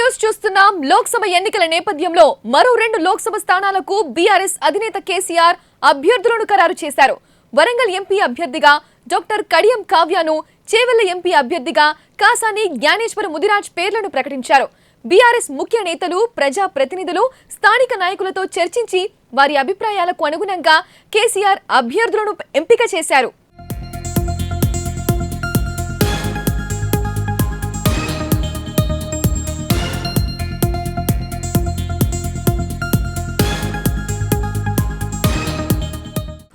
News చూస్తున్నాం. లోక్సభ ఎన్నికల నేపథ్యంలో మరో 2 లోక్సభ స్థానాలకు బీఆర్ఎస్ అధినేత కేసీఆర్ అభ్యర్థులను ఖరారు చేశారు. వరంగల్ ఎంపీ అభ్యర్థిగా డాక్టర్ కడియం కావ్యను, చేవెళ్ల ఎంపీ అభ్యర్థిగా కాసాని జ్ఞానేశ్వర ముదిరాజ్ పేర్లను ప్రకటించారు. బీఆర్ఎస్ ముఖ్య నేతలు, ప్రజా ప్రతినిధులు, స్థానిక నాయకులతో చర్చించి వారి అభిప్రాయాలకు అనుగుణంగా కేసీఆర్ అభ్యర్థులను ఎంపిక చేశారు.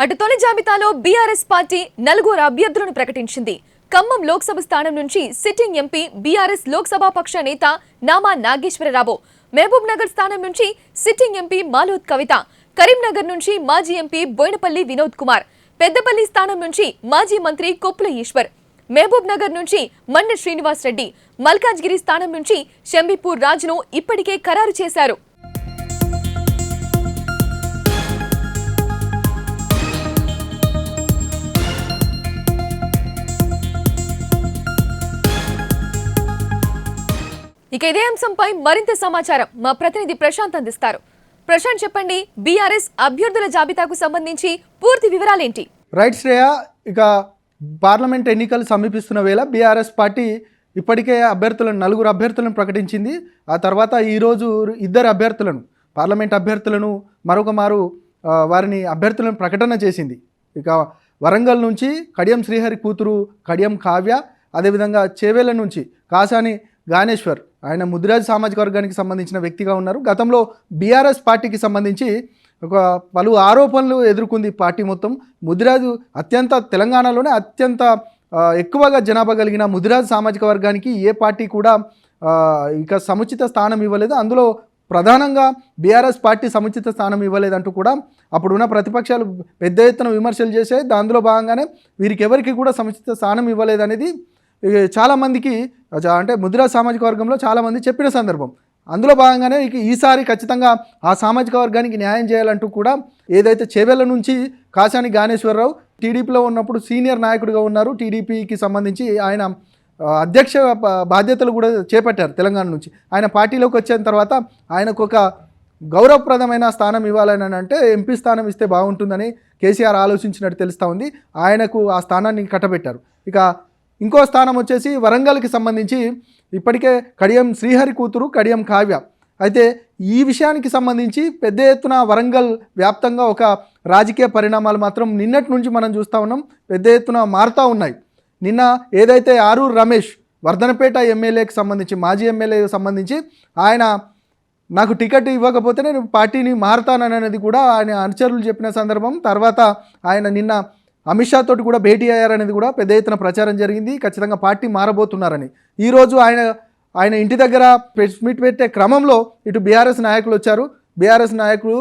అటు తొలి జాబితాలో బీఆర్ఎస్ పార్టీ 4 అభ్యర్థులను ప్రకటించింది. ఖమ్మం లోక్సభ స్థానం నుంచి సిట్టింగ్ ఎంపీ బీఆర్ఎస్ లోక్సభ పక్ష నేత నామా నాగేశ్వరరావు, మహబూబ్ నగర్ స్థానం నుంచి సిట్టింగ్ ఎంపీ మాలోత్ కవిత, కరీంనగర్ నుంచి మాజీ ఎంపీ బోయినపల్లి వినోద్ కుమార్, పెద్దపల్లి స్థానం నుంచి మాజీ మంత్రి కొప్పుల ఈశ్వర్, మహబూబ్ నగర్ నుంచి మన్నె శ్రీనివాస్ రెడ్డి, మల్కాజ్గిరి స్థానం నుంచి షంబీపూర్ రాజును ఇప్పటికే ఖరారు చేశారు. ఇక ఇదే అంశంపై మరింత సమాచారం మా ప్రతినిధి ప్రశాంత్ అందిస్తారు. ప్రశాంత్, చెప్పండి, బీఆర్ఎస్ అభ్యర్థుల జాబితాకు సంబంధించి పూర్తి వివరాలేంటి? రైట్ శ్రేయ, ఇక పార్లమెంట్ ఎన్నికలు సమీపిస్తున్న వేళ బీఆర్ఎస్ పార్టీ ఇప్పటికే 4 అభ్యర్థులను ప్రకటించింది. ఆ తర్వాత ఈరోజు 2 అభ్యర్థులను, పార్లమెంట్ అభ్యర్థులను మరొక మారు వారిని అభ్యర్థులను ప్రకటన చేసింది. ఇక వరంగల్ నుంచి కడియం శ్రీహరి కూతురు కడియం కావ్య, అదేవిధంగా చేవేళ్ల నుంచి కాసాని జ్ఞానేశ్వర్, ఆయన ముదిరాజ్ సామాజిక వర్గానికి సంబంధించిన వ్యక్తిగా ఉన్నారు. గతంలో బీఆర్ఎస్ పార్టీకి సంబంధించి పలు ఆరోపణలు ఎదుర్కొంది పార్టీ మొత్తం. ముదిరాజు తెలంగాణలోనే అత్యంత ఎక్కువగా జనాభా కలిగిన ముదిరాజ్ సామాజిక వర్గానికి ఏ పార్టీ కూడా ఇక సముచిత స్థానం ఇవ్వలేదు. అందులో ప్రధానంగా బీఆర్ఎస్ పార్టీ సముచిత స్థానం ఇవ్వలేదంటూ కూడా అప్పుడున్న ప్రతిపక్షాలు పెద్ద ఎత్తున విమర్శలు చేశాయి. దానిలో భాగంగానే వీరికి ఎవరికి కూడా సముచిత స్థానం ఇవ్వలేదనేది చాలామందికి, అంటే ముదిరాజ్ సామాజిక వర్గంలో చాలామంది చెప్పిన సందర్భం. అందులో భాగంగానే ఈసారి ఖచ్చితంగా ఆ సామాజిక వర్గానికి న్యాయం చేయాలంటూ కూడా ఏదైతే చేవెళ్ల నుంచి కాసాని జ్ఞానేశ్వరరావు టీడీపీలో ఉన్నప్పుడు సీనియర్ నాయకుడిగా ఉన్నారు. టీడీపీకి సంబంధించి ఆయన అధ్యక్ష బాధ్యతలు కూడా చేపట్టారు తెలంగాణ నుంచి. ఆయన పార్టీలోకి వచ్చిన తర్వాత ఆయనకు ఒక గౌరవప్రదమైన స్థానం ఇవ్వాలని అంటే ఎంపీ స్థానం ఇస్తే బాగుంటుందని కేసీఆర్ ఆలోచించినట్టు తెలుస్తూ ఉంది. ఆయనకు ఆ స్థానాన్ని కట్టబెట్టారు. ఇక ఇంకో స్థానం వచ్చేసి వరంగల్కి సంబంధించి ఇప్పటికే కడియం శ్రీహరి కూతురు కడియం కావ్య. అయితే ఈ విషయానికి సంబంధించి పెద్ద ఎత్తున వరంగల్ వ్యాప్తంగా ఒక రాజకీయ పరిణామాలు మాత్రం నిన్నటి నుంచి మనం చూస్తూ ఉన్నాం, పెద్ద ఎత్తున మారుతూ ఉన్నాయి. నిన్న ఏదైతే ఆరూరు రమేష్ వర్ధనపేట ఎమ్మెల్యేకి సంబంధించి, మాజీ ఎమ్మెల్యేకి సంబంధించి ఆయన నాకు టికెట్ ఇవ్వకపోతే నేను పార్టీని మారుతాననేది కూడా ఆయన అనుచరులు చెప్పిన సందర్భం. తర్వాత ఆయన నిన్న అమిత్ షా తోటి కూడా భేటీ అయ్యారనేది కూడా పెద్ద ఎత్తున ప్రచారం జరిగింది. ఖచ్చితంగా పార్టీ మారబోతున్నారని. ఈరోజు ఆయన ఇంటి దగ్గర ప్రెస్ మీట్ పెట్టే క్రమంలో ఇటు బీఆర్ఎస్ నాయకులు వచ్చారు. బీఆర్ఎస్ నాయకులు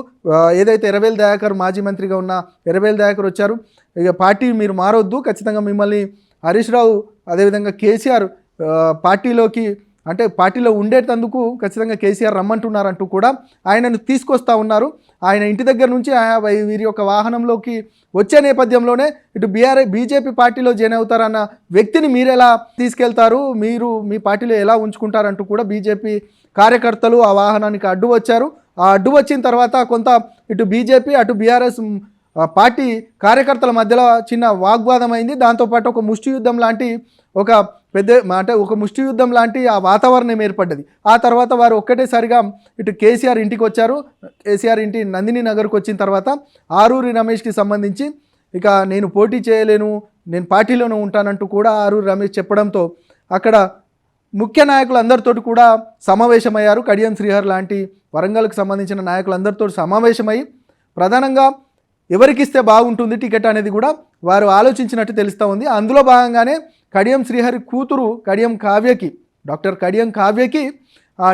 ఏదైతే ఎర్రబెల్లి దయాకర్ మాజీ మంత్రిగా ఉన్న ఎర్రబెల్లి దయాకర్ వచ్చారు. ఇక పార్టీ మీరు మారొద్దు, ఖచ్చితంగా మిమ్మల్ని హరీష్ రావు అదేవిధంగా కేసీఆర్ పార్టీలో ఉండేటందుకు ఖచ్చితంగా కేసీఆర్ రమ్మంటున్నారంటూ కూడా ఆయనను తీసుకొస్తా ఉన్నారు. ఆయన ఇంటి దగ్గర నుంచి వీరి యొక్క వాహనంలోకి వచ్చే నేపథ్యంలోనే ఇటు బీజేపీ పార్టీలో జాయిన్ అవుతారన్న వ్యక్తిని మీరు ఎలా తీసుకెళ్తారు, మీరు మీ పార్టీలో ఎలా ఉంచుకుంటారంటూ కూడా బీజేపీ కార్యకర్తలు ఆ వాహనానికి అడ్డు వచ్చారు. ఆ అడ్డు వచ్చిన తర్వాత కొంత ఇటు బీజేపీ అటు బీఆర్ఎస్ పార్టీ కార్యకర్తల మధ్యలో చిన్న వాగ్వాదం అయింది. దాంతోపాటు ఒక ముష్టి యుద్ధం లాంటి ఒక ముష్టి యుద్ధం లాంటి ఆ వాతావరణం ఏర్పడ్డది. ఆ తర్వాత వారు ఒక్కటేసారిగా ఇటు కేసీఆర్ ఇంటికి వచ్చారు. కేసీఆర్ ఇంటి నందిని నగర్కి వచ్చిన తర్వాత ఆరూరి రమేష్కి సంబంధించి ఇక నేను పోటీ చేయలేను, నేను పార్టీలోనే ఉంటానంటూ కూడా ఆరూరి రమేష్ చెప్పడంతో అక్కడ ముఖ్య నాయకులందరితోటి కూడా సమావేశమయ్యారు. కడియం శ్రీహర్ లాంటి వరంగల్కి సంబంధించిన నాయకులందరితో సమావేశమై ప్రధానంగా ఎవరికిస్తే బాగుంటుంది టికెట్ అనేది కూడా వారు ఆలోచించినట్టు తెలుస్తూ ఉంది. అందులో భాగంగానే కడియం శ్రీహరి కూతురు కడియం కావ్యకి, డాక్టర్ కడియం కావ్యకి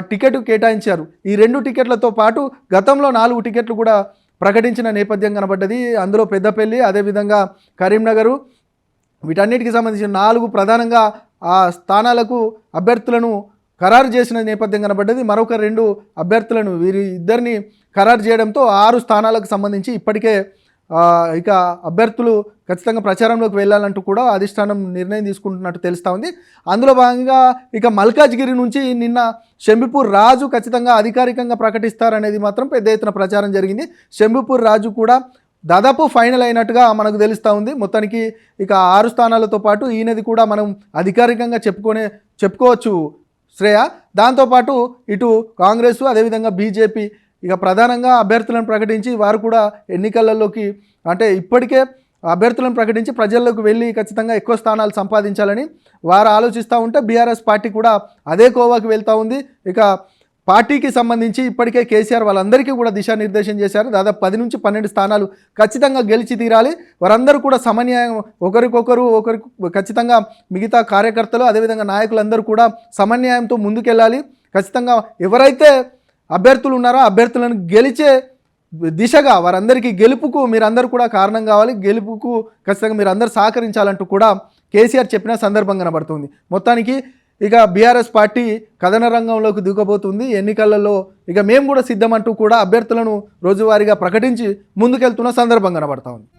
టికెట్ కేటాయించారు. ఈ 2 టికెట్లతో పాటు గతంలో 4 టికెట్లు కూడా ప్రకటించిన నేపథ్యం కనబడ్డది. అందులో పెద్దపల్లి, అదేవిధంగా కరీంనగరు, వీటన్నిటికి సంబంధించిన 4 ప్రధానంగా ఆ స్థానాలకు అభ్యర్థులను ఖరారు చేసిన నేపథ్యం కనబడ్డది. మరొక 2 అభ్యర్థులను వీరి ఇద్దరిని ఖరారు చేయడంతో 6 స్థానాలకు సంబంధించి ఇప్పటికే ఇక అభ్యర్థులు ఖచ్చితంగా ప్రచారంలోకి వెళ్ళాలంటూ కూడా అధిష్టానం నిర్ణయం తీసుకుంటున్నట్టు తెలుస్తూ ఉంది. అందులో భాగంగా ఇక మల్కాజ్గిరి నుంచి నిన్న షంబిపూర్ రాజు ఖచ్చితంగా అధికారికంగా ప్రకటిస్తారనేది మాత్రం పెద్ద ఎత్తున ప్రచారం జరిగింది. షంబిపూర్ రాజు కూడా దాదాపు ఫైనల్ అయినట్టుగా మనకు తెలుస్తూ ఉంది. మొత్తానికి ఇక 6 స్థానాలతో పాటు ఈయనది కూడా మనం అధికారికంగా చెప్పుకోవచ్చు శ్రేయ. దాంతోపాటు ఇటు కాంగ్రెస్ అదేవిధంగా బీజేపీ ఇక ప్రధానంగా అభ్యర్థులను ప్రకటించి వారు కూడా ఎన్నికలలోకి అంటే ఇప్పటికే అభ్యర్థులను ప్రకటించి ప్రజల్లోకి వెళ్ళి ఖచ్చితంగా ఎక్కువ స్థానాలు సంపాదించాలని వారు ఆలోచిస్తూ ఉంటే బీఆర్ఎస్ పార్టీ కూడా అదే కోవాకి వెళ్తూ ఉంది. ఇక పార్టీకి సంబంధించి ఇప్పటికే కేసీఆర్ వాళ్ళందరికీ కూడా దిశానిర్దేశం చేశారు. దాదాపు 10 నుంచి 12 స్థానాలు ఖచ్చితంగా గెలిచి తీరాలి. వారందరూ కూడా సమన్యాయం ఒకరికి ఖచ్చితంగా మిగతా కార్యకర్తలు అదేవిధంగా నాయకులందరూ కూడా సమన్యాయంతో ముందుకెళ్ళాలి. ఖచ్చితంగా ఎవరైతే అభ్యర్థులు ఉన్నారో అభ్యర్థులను గెలిచే దిశగా వారందరికీ గెలుపుకు మీరందరూ కూడా కారణం కావాలి. గెలుపుకు ఖచ్చితంగా మీరందరూ సహకరించాలంటూ కూడా కేసీఆర్ చెప్పిన సందర్భం కనబడుతుంది. మొత్తానికి ఇక బీఆర్ఎస్ పార్టీ కథన రంగంలోకి దిగబోతుంది. ఎన్నికలలో ఇక మేము కూడా సిద్ధమంటూ కూడా అభ్యర్థులను రోజువారీగా ప్రకటించి ముందుకెళ్తున్న సందర్భం కనబడతా ఉంది.